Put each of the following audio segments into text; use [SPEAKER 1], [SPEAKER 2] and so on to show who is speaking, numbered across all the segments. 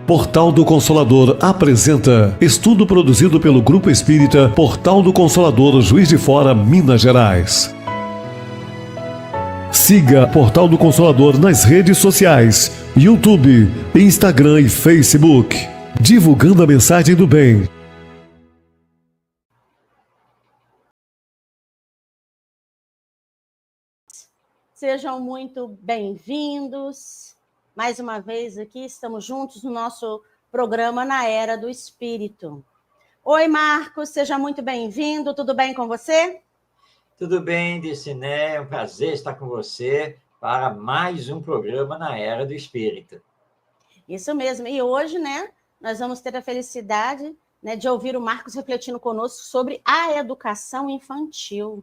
[SPEAKER 1] Portal do Consolador apresenta estudo produzido pelo Grupo Espírita Portal do Consolador, Juiz de Fora, Minas Gerais. Siga Portal do Consolador nas redes sociais, YouTube, Instagram e Facebook, divulgando a mensagem do bem.
[SPEAKER 2] Sejam muito bem-vindos. Mais uma vez aqui, estamos juntos no nosso programa Na Era do Espírito. Oi, Marcos, seja muito bem-vindo. Tudo bem com você?
[SPEAKER 3] Tudo bem, Diciné. É um prazer estar com você para mais um programa Na Era do Espírito.
[SPEAKER 2] Isso mesmo. E hoje, nós vamos ter a felicidade, de ouvir o Marcos refletindo conosco sobre a educação infantil.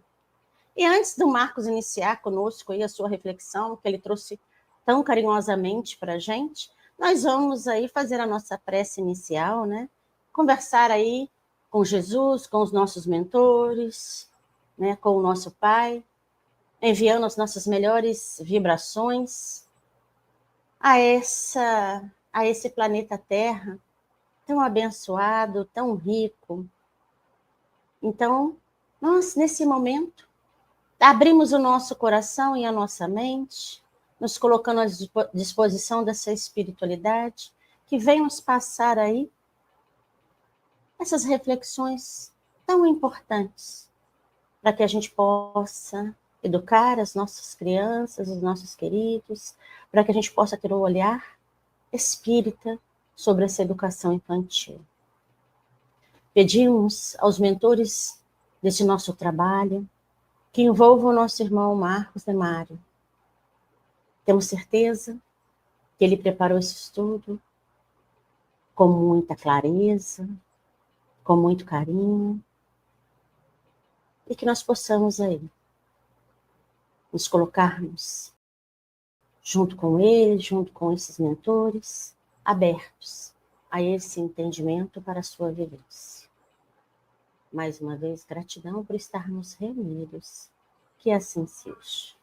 [SPEAKER 2] E antes do Marcos iniciar conosco aí a sua reflexão, que ele trouxe tão carinhosamente para a gente, nós vamos aí fazer a nossa prece inicial, conversar aí com Jesus, com os nossos mentores, com o nosso Pai, enviando as nossas melhores vibrações a esse planeta Terra, tão abençoado, tão rico. Então, nós, nesse momento, abrimos o nosso coração e a nossa mente, nos colocando à disposição dessa espiritualidade, que vem nos passar aí essas reflexões tão importantes, para que a gente possa educar as nossas crianças, os nossos queridos, para que a gente possa ter um olhar espírita sobre essa educação infantil. Pedimos aos mentores desse nosso trabalho que envolvam o nosso irmão Marcos Demário. Temos certeza que ele preparou esse estudo com muita clareza, com muito carinho, e que nós possamos aí nos colocarmos junto com ele, junto com esses mentores, abertos a esse entendimento para a sua vivência. Mais uma vez, gratidão por estarmos reunidos. Que assim seja.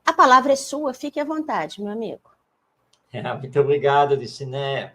[SPEAKER 2] A palavra é sua, fique à vontade, meu amigo.
[SPEAKER 3] Muito obrigado, Diciné.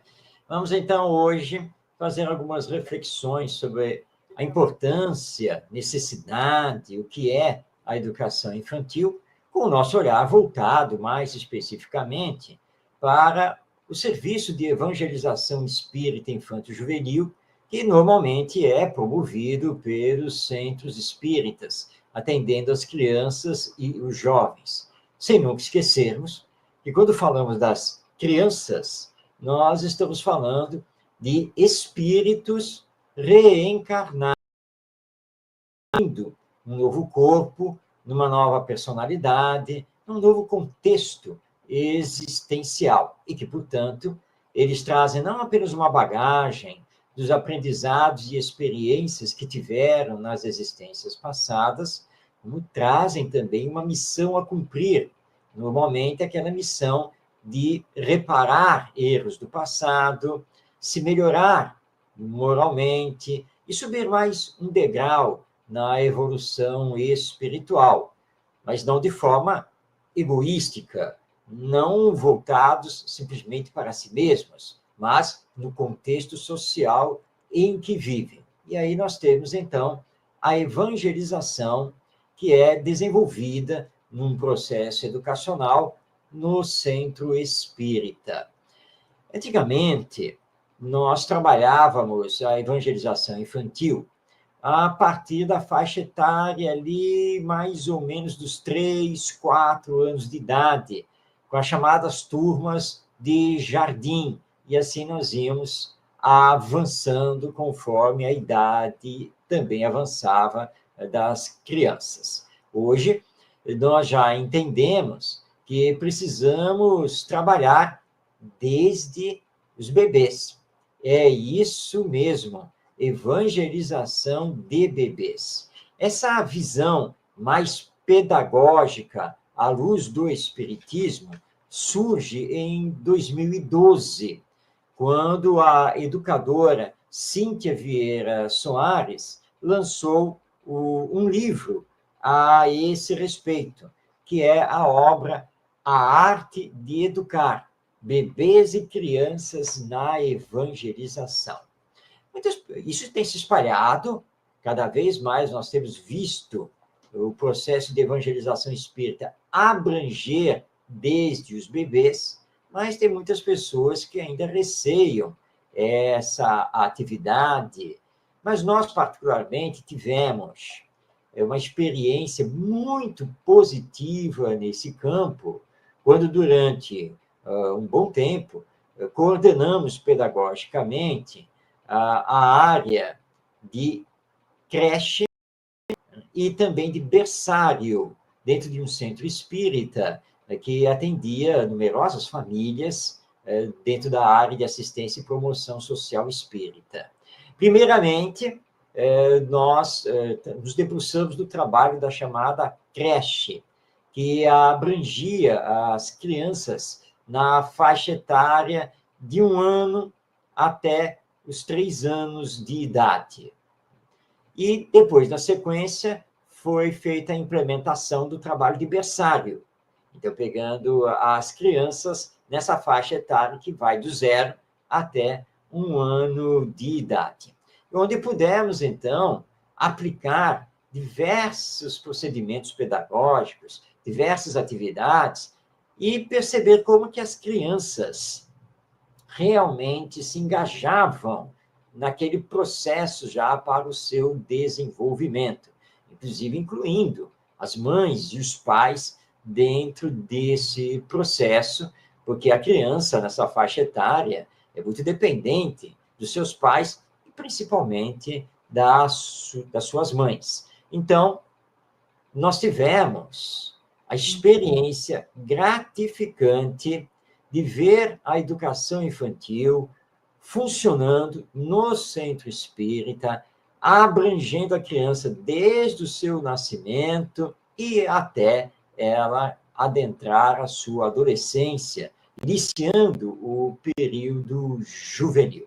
[SPEAKER 3] Vamos, então, hoje fazer algumas reflexões sobre a importância, necessidade, o que é a educação infantil, com o nosso olhar voltado, mais especificamente, para o serviço de evangelização espírita infanto-juvenil, que normalmente é promovido pelos centros espíritas, atendendo as crianças e os jovens. Sem nunca esquecermos que, quando falamos das crianças, nós estamos falando de espíritos reencarnados, um novo corpo, numa nova personalidade, num novo contexto existencial, e que, portanto, eles trazem não apenas uma bagagem dos aprendizados e experiências que tiveram nas existências passadas, como trazem também uma missão a cumprir, normalmente aquela missão de reparar erros do passado, se melhorar moralmente e subir mais um degrau na evolução espiritual, mas não de forma egoística, não voltados simplesmente para si mesmos, mas no contexto social em que vivem. E aí nós temos, então, a evangelização que é desenvolvida num processo educacional no centro espírita. Antigamente, nós trabalhávamos a evangelização infantil a partir da faixa etária ali, mais ou menos dos 3, 4 anos de idade, com as chamadas turmas de jardim, e assim nós íamos avançando conforme a idade também avançava das crianças. Hoje, nós já entendemos que precisamos trabalhar desde os bebês. É isso mesmo, evangelização de bebês. Essa visão mais pedagógica, à luz do Espiritismo, surge em 2012, quando a educadora Cíntia Vieira Soares lançou um livro a esse respeito, que é a obra A Arte de Educar Bebês e Crianças na Evangelização. Isso tem se espalhado, cada vez mais nós temos visto o processo de evangelização espírita abranger desde os bebês, mas tem muitas pessoas que ainda receiam essa atividade. Mas nós, particularmente, tivemos uma experiência muito positiva nesse campo, quando, durante um bom tempo, coordenamos pedagogicamente a área de creche e também de berçário, dentro de um centro espírita, que atendia numerosas famílias dentro da área de assistência e promoção social espírita. Primeiramente, nós nos debruçamos do trabalho da chamada creche, que abrangia as crianças na faixa etária de 1 ano até os 3 anos de idade. E depois, na sequência, foi feita a implementação do trabalho de berçário. Então, pegando as crianças nessa faixa etária que vai do 0 até 1 ano de idade. Onde pudemos, então, aplicar diversos procedimentos pedagógicos, diversas atividades, e perceber como que as crianças realmente se engajavam naquele processo já para o seu desenvolvimento, inclusive incluindo as mães e os pais dentro desse processo, porque a criança, nessa faixa etária, é muito dependente dos seus pais e principalmente das suas mães. Então, nós tivemos a experiência gratificante de ver a educação infantil funcionando no centro espírita, abrangendo a criança desde o seu nascimento e até ela adentrar a sua adolescência, iniciando o período juvenil.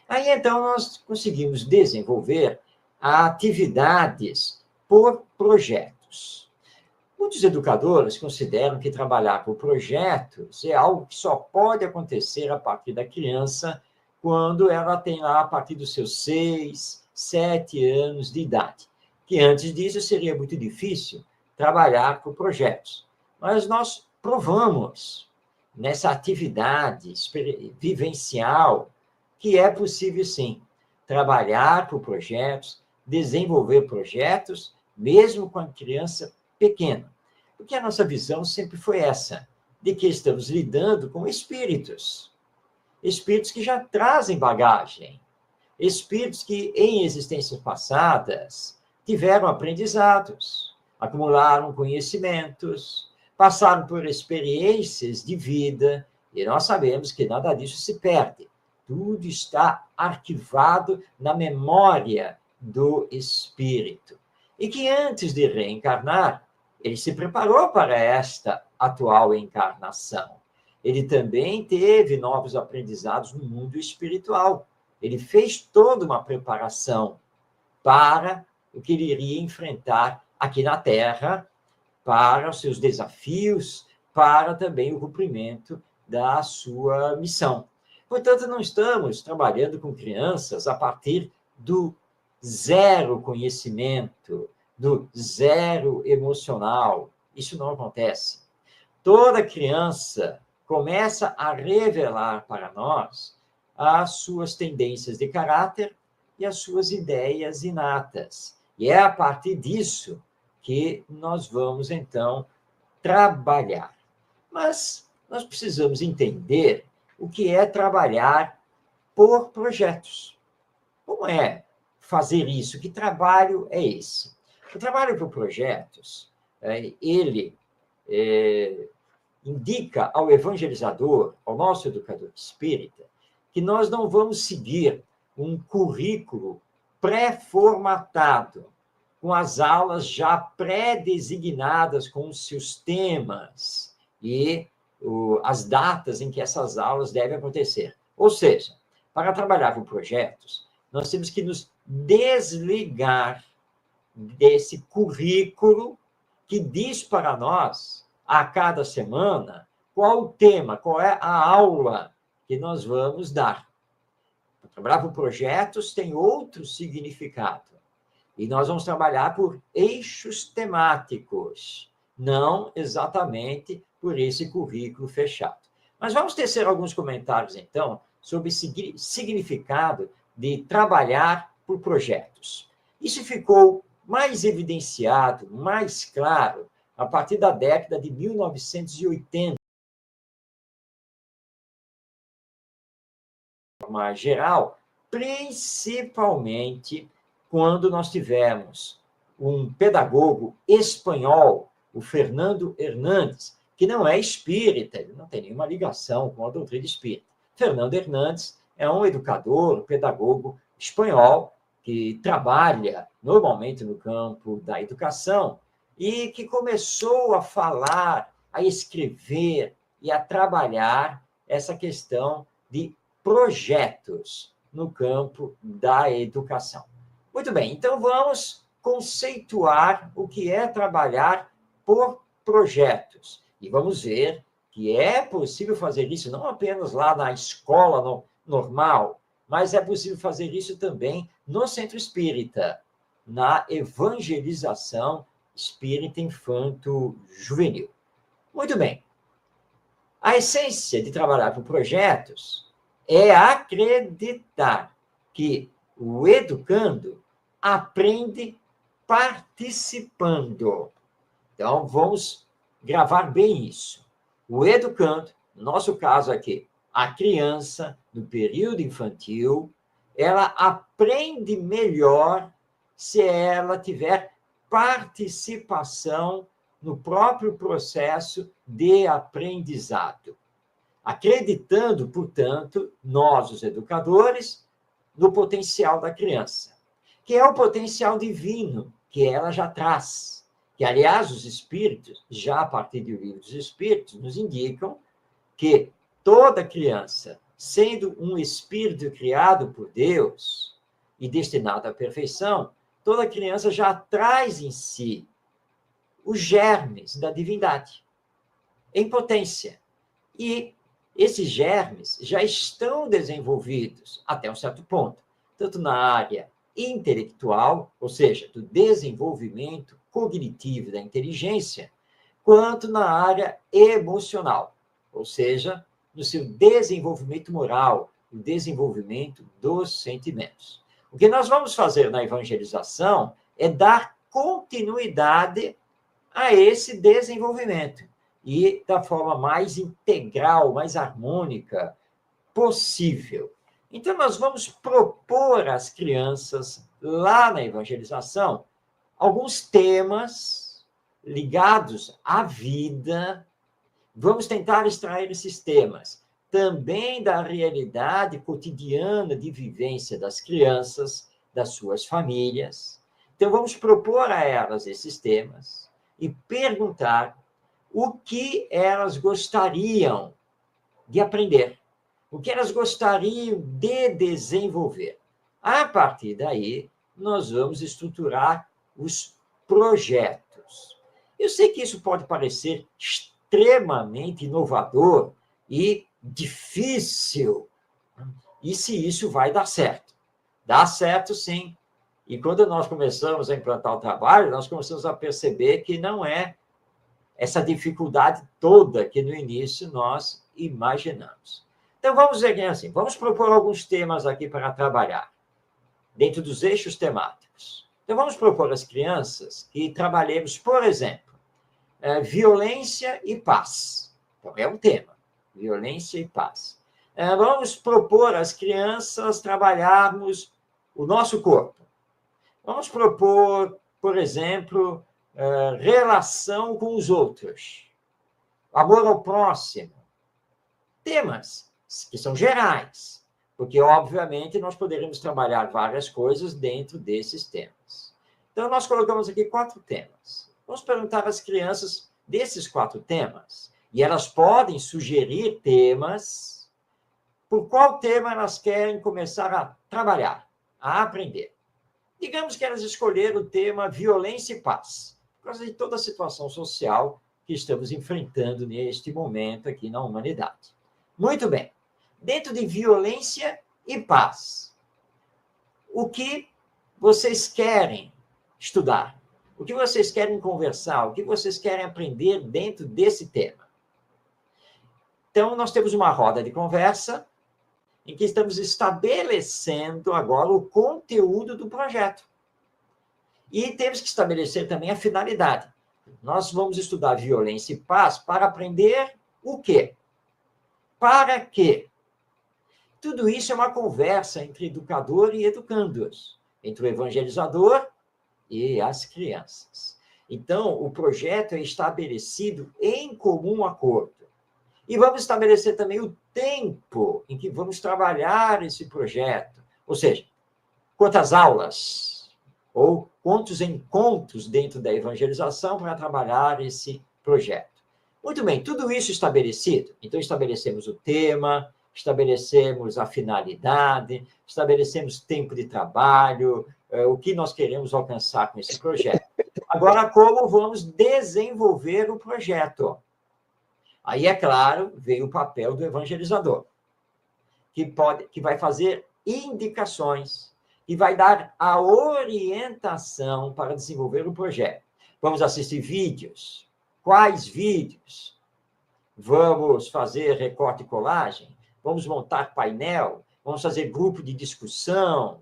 [SPEAKER 3] Aí, então, nós conseguimos desenvolver atividades por projetos. Muitos educadores consideram que trabalhar por projetos é algo que só pode acontecer a partir da criança quando ela tem lá a partir dos seus 6, 7 anos de idade. Que antes disso seria muito difícil trabalhar por projetos. Mas nós provamos nessa atividade vivencial que é possível, sim, trabalhar por projetos, desenvolver projetos, mesmo com a criança pequena. Porque a nossa visão sempre foi essa, de que estamos lidando com espíritos. Espíritos que já trazem bagagem. Espíritos que, em existências passadas, tiveram aprendizados, acumularam conhecimentos, passaram por experiências de vida, e nós sabemos que nada disso se perde. Tudo está arquivado na memória do espírito. E que antes de reencarnar, ele se preparou para esta atual encarnação. Ele também teve novos aprendizados no mundo espiritual. Ele fez toda uma preparação para o que ele iria enfrentar aqui na Terra, para os seus desafios, para também o cumprimento da sua missão. Portanto, não estamos trabalhando com crianças a partir do zero conhecimento, do zero emocional. Isso não acontece. Toda criança começa a revelar para nós as suas tendências de caráter e as suas ideias inatas. E é a partir disso que nós vamos, então, trabalhar. Mas nós precisamos entender o que é trabalhar por projetos. Como é fazer isso? Que trabalho é esse? O trabalho por projetos, ele indica ao evangelizador, ao nosso educador espírita, que nós não vamos seguir um currículo pré-formatado, com as aulas já pré-designadas com os seus temas e as datas em que essas aulas devem acontecer. Ou seja, para trabalhar com projetos, nós temos que nos desligar desse currículo que diz para nós, a cada semana, qual o tema, qual é a aula que nós vamos dar. Trabalhar por projetos tem outro significado. E nós vamos trabalhar por eixos temáticos, não exatamente por esse currículo fechado. Mas vamos tecer alguns comentários, então, sobre o significado de trabalhar por projetos. Isso ficou mais evidenciado, mais claro, a partir da década de 1980. De forma geral, principalmente quando nós tivemos um pedagogo espanhol, o Fernando Hernández, que não é espírita, ele não tem nenhuma ligação com a doutrina espírita. Fernando Hernández é um educador, um pedagogo espanhol, que trabalha normalmente no campo da educação e que começou a falar, a escrever e a trabalhar essa questão de projetos no campo da educação. Muito bem, então vamos conceituar o que é trabalhar por projetos. E vamos ver que é possível fazer isso não apenas lá na escola normal, mas é possível fazer isso também no centro espírita, na evangelização espírita infanto-juvenil. Muito bem. A essência de trabalhar por projetos é acreditar que o educando aprende participando. Então, vamos gravar bem isso. O educando, no nosso caso aqui, a criança, no período infantil, ela aprende melhor se ela tiver participação no próprio processo de aprendizado. Acreditando, portanto, nós, os educadores, no potencial da criança, que é o potencial divino que ela já traz. Que, aliás, os espíritos, já a partir do livro dos espíritos, nos indicam que toda criança, sendo um espírito criado por Deus e destinado à perfeição, toda criança já traz em si os germes da divindade, em potência. E esses germes já estão desenvolvidos até um certo ponto, tanto na área intelectual, ou seja, do desenvolvimento cognitivo da inteligência, quanto na área emocional, ou seja, no seu desenvolvimento moral, o desenvolvimento dos sentimentos. O que nós vamos fazer na evangelização é dar continuidade a esse desenvolvimento e da forma mais integral, mais harmônica possível. Então, nós vamos propor às crianças, lá na evangelização, alguns temas ligados à vida. Vamos tentar extrair esses temas também da realidade cotidiana de vivência das crianças, das suas famílias. Então, vamos propor a elas esses temas e perguntar o que elas gostariam de aprender, o que elas gostariam de desenvolver. A partir daí, nós vamos estruturar os projetos. Eu sei que isso pode parecer extremamente inovador e difícil. E se isso vai dar certo? Dá certo, sim. E quando nós começamos a implantar o trabalho, nós começamos a perceber que não é essa dificuldade toda que no início nós imaginamos. Então, vamos ver assim, vamos propor alguns temas aqui para trabalhar, dentro dos eixos temáticos. Então, vamos propor às crianças que trabalhemos, por exemplo, violência e paz. Então, é um tema, violência e paz. Vamos propor às crianças trabalharmos o nosso corpo. Vamos propor, por exemplo, relação com os outros, amor ao próximo. Temas que são gerais, porque, obviamente, nós poderemos trabalhar várias coisas dentro desses temas. Então, nós colocamos aqui 4 temas. Vamos perguntar às crianças desses 4 temas, e elas podem sugerir temas, por qual tema elas querem começar a trabalhar. a aprender. Digamos que elas escolheram o tema violência e paz, por causa de toda a situação social que estamos enfrentando neste momento aqui na humanidade. Muito bem. Dentro de violência e paz, o que vocês querem estudar? O que vocês querem conversar? O que vocês querem aprender dentro desse tema? Então, nós temos uma roda de conversa em que estamos estabelecendo agora o conteúdo do projeto. E temos que estabelecer também a finalidade. Nós vamos estudar violência e paz para aprender o quê? Para quê? Tudo isso é uma conversa entre educador e educandos, entre o evangelizador e as crianças. Então, o projeto é estabelecido em comum acordo. E vamos estabelecer também o tempo em que vamos trabalhar esse projeto. Ou seja, quantas aulas ou quantos encontros dentro da evangelização para trabalhar esse projeto. Muito bem, tudo isso estabelecido. Então, estabelecemos o tema, estabelecemos a finalidade, estabelecemos tempo de trabalho, o que nós queremos alcançar com esse projeto. Agora, como vamos desenvolver o projeto? Aí, é claro, veio o papel do evangelizador, que vai fazer indicações e vai dar a orientação para desenvolver o projeto. Vamos assistir vídeos. Quais vídeos? Vamos fazer recorte e colagem? Vamos montar painel? Vamos fazer grupo de discussão?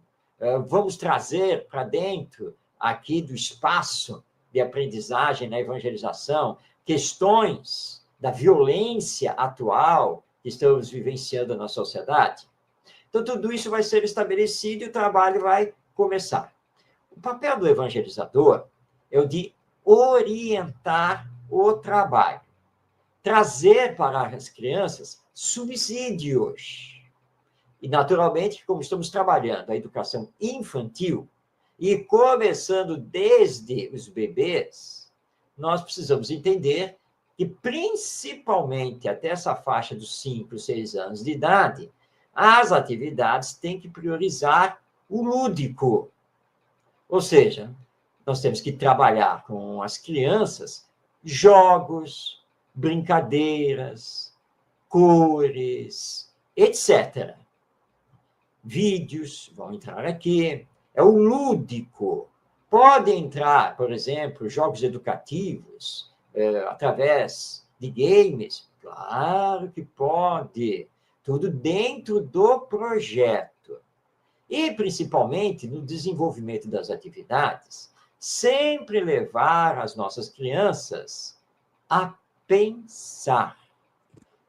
[SPEAKER 3] Vamos trazer para dentro aqui do espaço de aprendizagem na evangelização questões da violência atual que estamos vivenciando na sociedade? Então, tudo isso vai ser estabelecido e o trabalho vai começar. O papel do evangelizador é o de orientar o trabalho, trazer para as crianças subsídios. E, naturalmente, como estamos trabalhando a educação infantil e começando desde os bebês, nós precisamos entender que, principalmente até essa faixa dos 5, 6 anos de idade, as atividades têm que priorizar o lúdico. Ou seja, nós temos que trabalhar com as crianças jogos, brincadeiras, cores, etc. Vídeos vão entrar aqui. É o lúdico. Pode entrar, por exemplo, jogos educativos, através de games? Claro que pode. Tudo dentro do projeto. E, principalmente, no desenvolvimento das atividades, sempre levar as nossas crianças a pensar.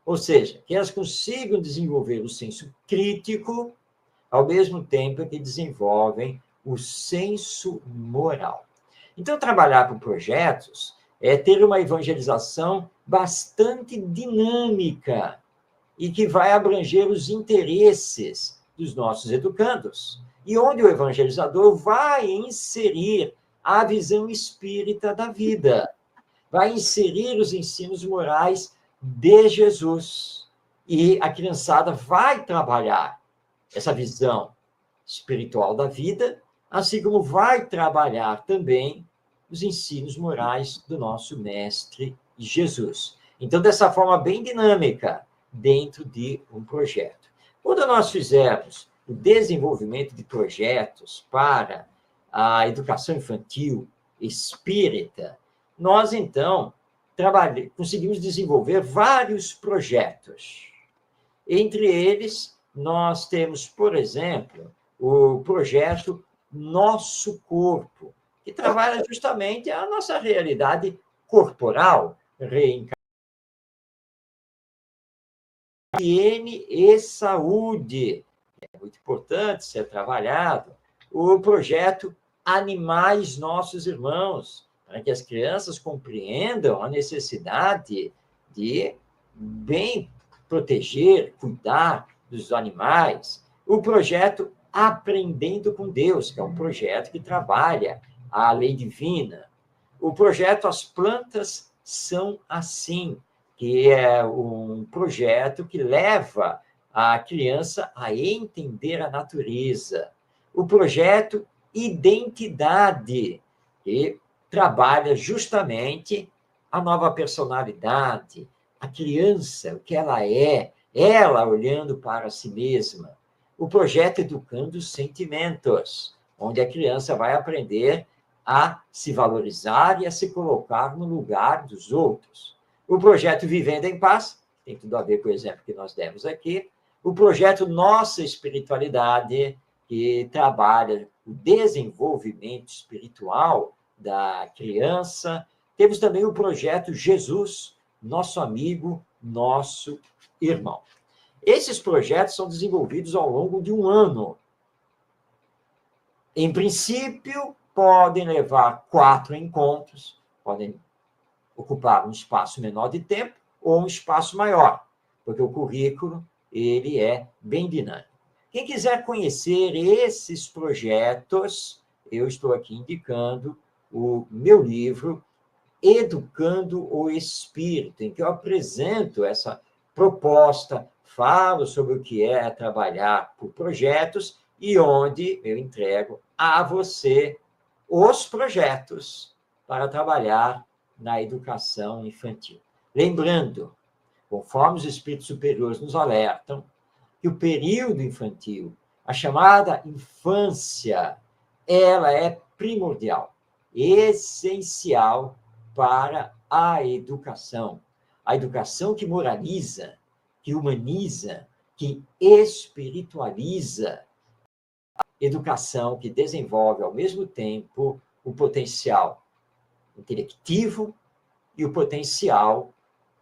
[SPEAKER 3] Ou seja, que elas consigam desenvolver o senso crítico, ao mesmo tempo que desenvolvem o senso moral. Então, trabalhar com projetos é ter uma evangelização bastante dinâmica e que vai abranger os interesses dos nossos educandos, e onde o evangelizador vai inserir a visão espírita da vida, vai inserir os ensinos morais de Jesus, e a criançada vai trabalhar essa visão espiritual da vida, assim como vai trabalhar também os ensinos morais do nosso Mestre Jesus. Então, dessa forma bem dinâmica, dentro de um projeto. Quando nós fizermos o desenvolvimento de projetos para a educação infantil espírita, nós, então, conseguimos desenvolver vários projetos. Entre eles, nós temos, por exemplo, o projeto Nosso Corpo, que trabalha justamente a nossa realidade corporal, higiene e saúde. É muito importante ser trabalhado o projeto Animais Nossos Irmãos, para que as crianças compreendam a necessidade de bem proteger, cuidar dos animais. O projeto Aprendendo com Deus, que é um projeto que trabalha a lei divina. O projeto As Plantas São Assim, que é um projeto que leva a criança a entender a natureza. o projeto Identidade, que trabalha justamente a nova personalidade, a criança, o que ela olhando para si mesma. O projeto Educando os Sentimentos, onde a criança vai aprender a se valorizar e a se colocar no lugar dos outros. O projeto Vivendo em Paz, tem tudo a ver com o exemplo que nós demos aqui. O projeto Nossa Espiritualidade, que trabalha o desenvolvimento espiritual da criança. Temos também o projeto Jesus, nosso amigo, nosso irmão. Esses projetos são desenvolvidos ao longo de um ano. Em princípio, podem levar 4 encontros, podem ocupar um espaço menor de tempo ou um espaço maior, porque o currículo ele é bem dinâmico. Quem quiser conhecer esses projetos, eu estou aqui indicando o meu livro Educando o Espírito, em que eu apresento essa proposta, falo sobre o que é trabalhar por projetos e onde eu entrego a você os projetos para trabalhar na educação infantil. Lembrando, conforme os espíritos superiores nos alertam, que o período infantil, a chamada infância, ela é primordial, essencial para a educação. A educação que moraliza, que humaniza, que espiritualiza. Educação que desenvolve, ao mesmo tempo, o potencial intelectivo e o potencial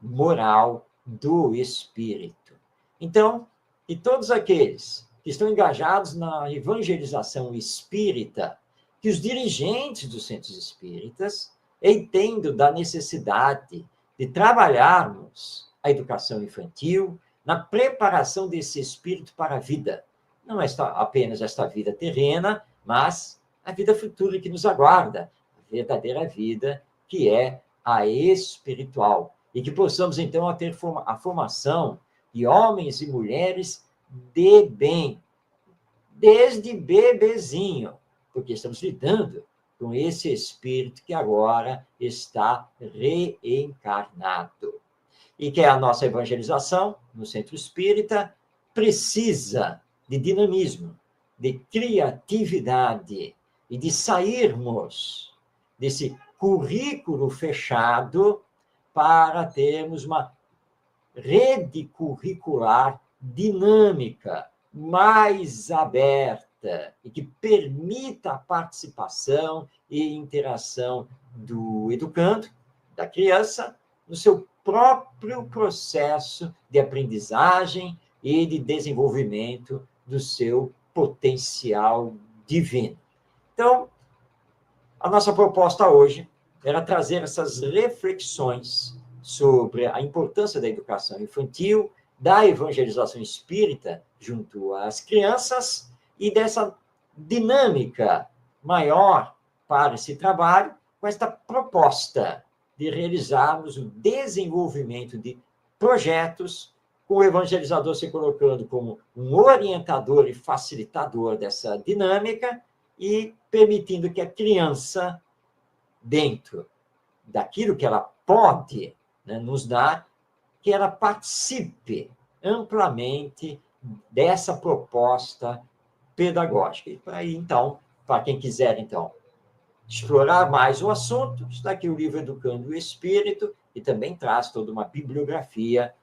[SPEAKER 3] moral do espírito. Então, e todos aqueles que estão engajados na evangelização espírita, que os dirigentes dos centros espíritas entendam da necessidade de trabalharmos a educação infantil na preparação desse espírito para a vida. Não é apenas esta vida terrena, mas a vida futura que nos aguarda, a verdadeira vida que é a espiritual. E que possamos, então, ter a formação de homens e mulheres de bem, desde bebezinho, porque estamos lidando com esse espírito que agora está reencarnado. E que a nossa evangelização no centro espírita precisa de dinamismo, de criatividade e de sairmos desse currículo fechado para termos uma rede curricular dinâmica, mais aberta e que permita a participação e interação do educando, da criança, no seu próprio processo de aprendizagem e de desenvolvimento do seu potencial divino. Então, a nossa proposta hoje era trazer essas reflexões sobre a importância da educação infantil, da evangelização espírita junto às crianças e dessa dinâmica maior para esse trabalho, com esta proposta de realizarmos o desenvolvimento de projetos, com o evangelizador se colocando como um orientador e facilitador dessa dinâmica e permitindo que a criança, dentro daquilo que ela pode, né, nos dar, que ela participe amplamente dessa proposta pedagógica. E aí, então, para quem quiser, então, explorar mais o assunto, está aqui o livro Educando o Espírito, e também traz toda uma bibliografia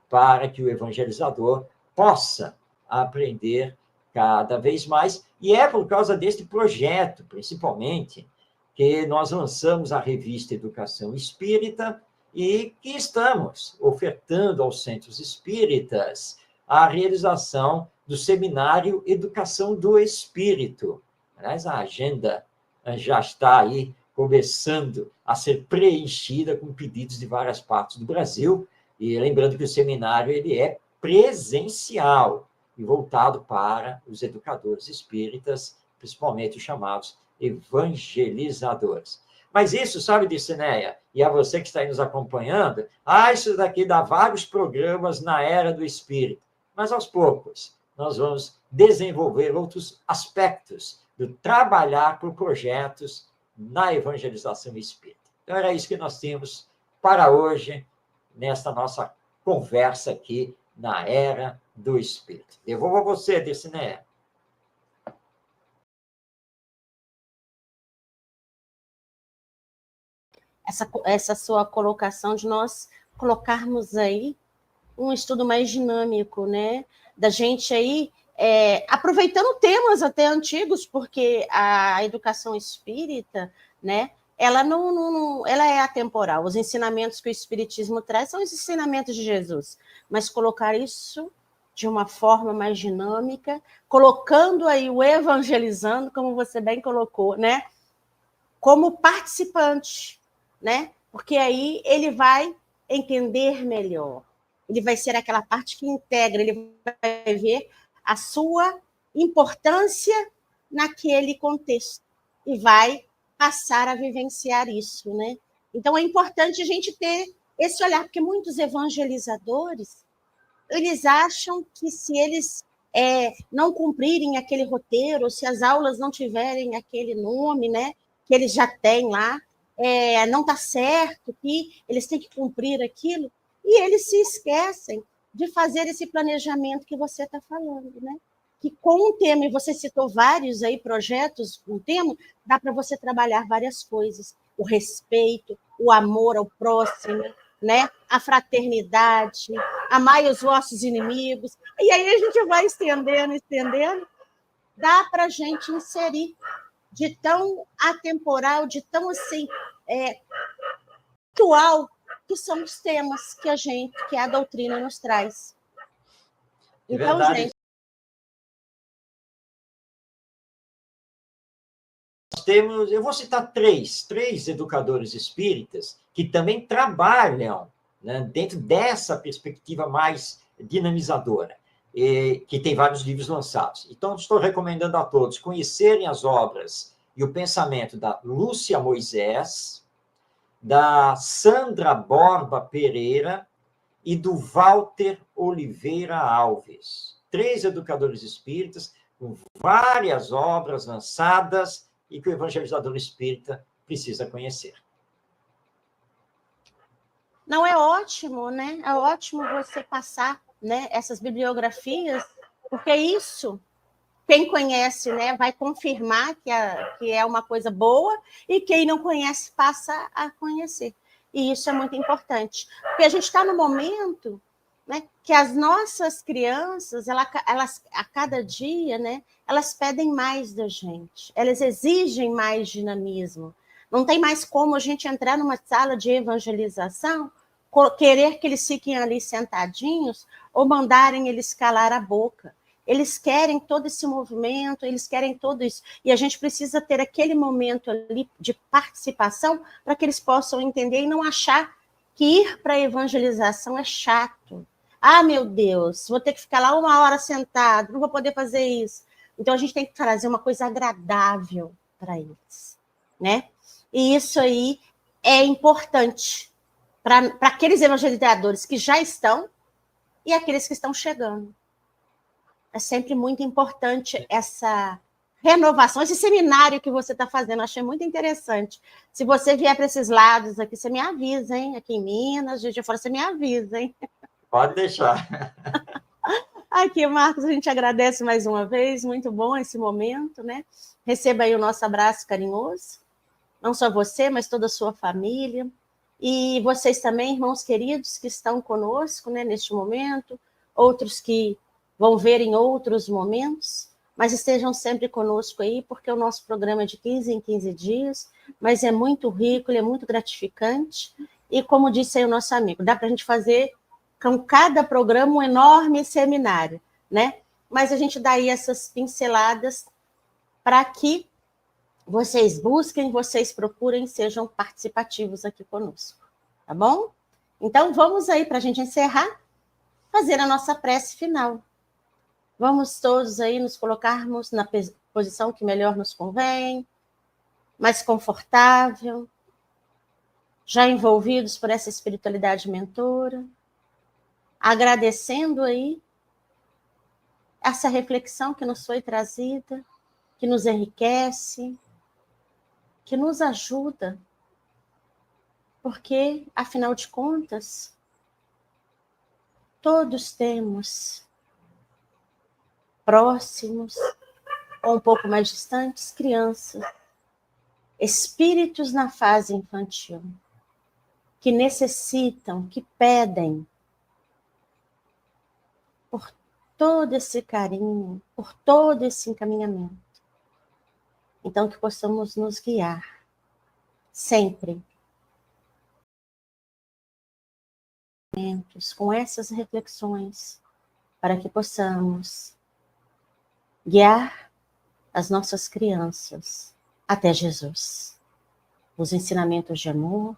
[SPEAKER 3] para que o evangelizador possa aprender cada vez mais. E é por causa deste projeto, principalmente, que nós lançamos a revista Educação Espírita e que estamos ofertando aos centros espíritas a realização do seminário Educação do Espírito. Aliás, a agenda já está aí começando a ser preenchida com pedidos de várias partes do Brasil. E lembrando que o seminário ele é presencial e voltado para os educadores espíritas, principalmente os chamados evangelizadores. Mas isso, sabe, Dirceneia, e a você que está aí nos acompanhando, isso daqui dá vários programas na era do espírito. Mas aos poucos, nós vamos desenvolver outros aspectos do trabalhar por projetos na evangelização espírita. Então, era isso que nós tínhamos para hoje, nesta nossa conversa aqui na Era do Espírito. Devolvo a você, Dircineia.
[SPEAKER 2] Essa sua colocação de nós colocarmos aí um estudo mais dinâmico, né? Da gente aí, aproveitando temas até antigos, porque a educação espírita, né? Ela ela é atemporal. Os ensinamentos que o Espiritismo traz são os ensinamentos de Jesus, mas colocar isso de uma forma mais dinâmica, colocando aí o evangelizando, como você bem colocou, né? Como participante, né? Porque aí ele vai entender melhor. Ele vai ser aquela parte que integra, ele vai ver a sua importância naquele contexto e vai passar a vivenciar isso, né? Então é importante a gente ter esse olhar, porque muitos evangelizadores, eles acham que se eles não cumprirem aquele roteiro, ou se as aulas não tiverem aquele nome, né, que eles já têm lá, não está certo, que eles têm que cumprir aquilo, e eles se esquecem de fazer esse planejamento que você está falando, né? Que com o tema, e você citou vários aí projetos com o tema, dá para você trabalhar várias coisas. O respeito, o amor ao próximo, né? A fraternidade, amai os vossos inimigos. E aí a gente vai estendendo, dá para a gente inserir de tão atemporal, de tão assim, atual, que são os temas que a doutrina nos traz. Então,
[SPEAKER 3] verdade.
[SPEAKER 2] gente,
[SPEAKER 3] Eu vou citar três educadores espíritas que também trabalham, né, dentro dessa perspectiva mais dinamizadora, que tem vários livros lançados. Então, estou recomendando a todos conhecerem as obras e o pensamento da Lúcia Moisés, da Sandra Borba Pereira e do Walter Oliveira Alves. 3 educadores espíritas com várias obras lançadas e que o evangelizador espírita precisa conhecer.
[SPEAKER 2] Não, é ótimo, né? É ótimo você passar, né, essas bibliografias, porque isso, quem conhece, né, vai confirmar que é uma coisa boa, e quem não conhece passa a conhecer. E isso é muito importante, porque a gente está no momento, né, que as nossas crianças, elas a cada dia, né, elas pedem mais da gente, elas exigem mais dinamismo. Não tem mais como a gente entrar numa sala de evangelização, querer que eles fiquem ali sentadinhos ou mandarem eles calar a boca. Eles querem todo esse movimento, eles querem tudo isso. E a gente precisa ter aquele momento ali de participação para que eles possam entender e não achar que ir para a evangelização é chato. Ah, meu Deus, vou ter que ficar lá 1 hora sentado, não vou poder fazer isso. Então, a gente tem que trazer uma coisa agradável para eles, né? E isso aí é importante para aqueles evangelizadores que já estão e aqueles que estão chegando. É sempre muito importante essa renovação, esse seminário que você está fazendo, achei muito interessante. Se você vier para esses lados aqui, você me avisa, hein? Aqui em Minas, Juiz de Fora, você me avisa, hein?
[SPEAKER 3] Pode deixar.
[SPEAKER 2] Aqui, Marcos, a gente agradece mais uma vez, muito bom esse momento, né? Receba aí o nosso abraço carinhoso, não só você, mas toda a sua família, e vocês também, irmãos queridos, que estão conosco, né, neste momento, outros que vão ver em outros momentos, mas estejam sempre conosco aí, porque o nosso programa é de 15 em 15 dias, mas é muito rico, ele é muito gratificante, e como disse aí o nosso amigo, dá para a gente fazer com cada programa um enorme seminário, né? Mas a gente dá aí essas pinceladas para que vocês busquem, vocês procurem, sejam participativos aqui conosco, tá bom? Então, vamos aí, para a gente encerrar, fazer a nossa prece final. Vamos todos aí nos colocarmos na posição que melhor nos convém, mais confortável, já envolvidos por essa espiritualidade mentora, agradecendo aí essa reflexão que nos foi trazida, que nos enriquece, que nos ajuda, porque, afinal de contas, todos temos próximos ou um pouco mais distantes crianças, espíritos na fase infantil, que necessitam, que pedem por todo esse carinho, por todo esse encaminhamento. Então, que possamos nos guiar sempre com essas reflexões, para que possamos guiar as nossas crianças até Jesus. Os ensinamentos de amor,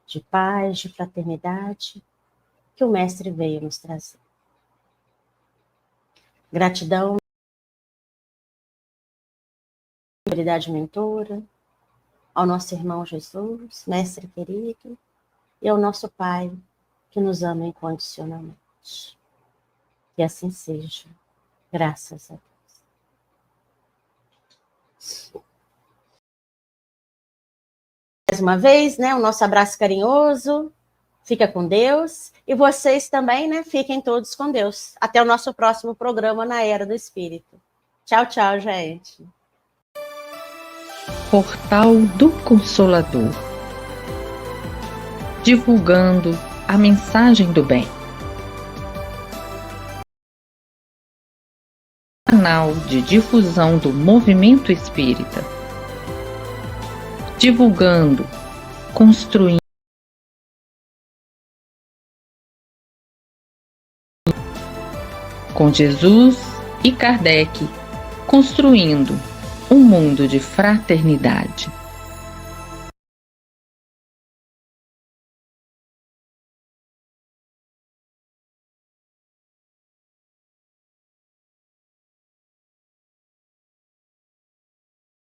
[SPEAKER 2] de paz, de fraternidade, que o Mestre veio nos trazer. Gratidão, autoridade mentora, ao nosso irmão Jesus, Mestre querido, e ao nosso Pai, que nos ama incondicionalmente. Que assim seja. Graças a Deus. Mais uma vez, né, o nosso abraço carinhoso. Fica com Deus. E vocês também, né, fiquem todos com Deus. Até o nosso próximo programa na Era do Espírito. Tchau, tchau, gente.
[SPEAKER 4] Portal do Consolador. Divulgando a mensagem do bem. Canal de difusão do movimento espírita. Divulgando, construindo com Jesus e Kardec, construindo um mundo de fraternidade.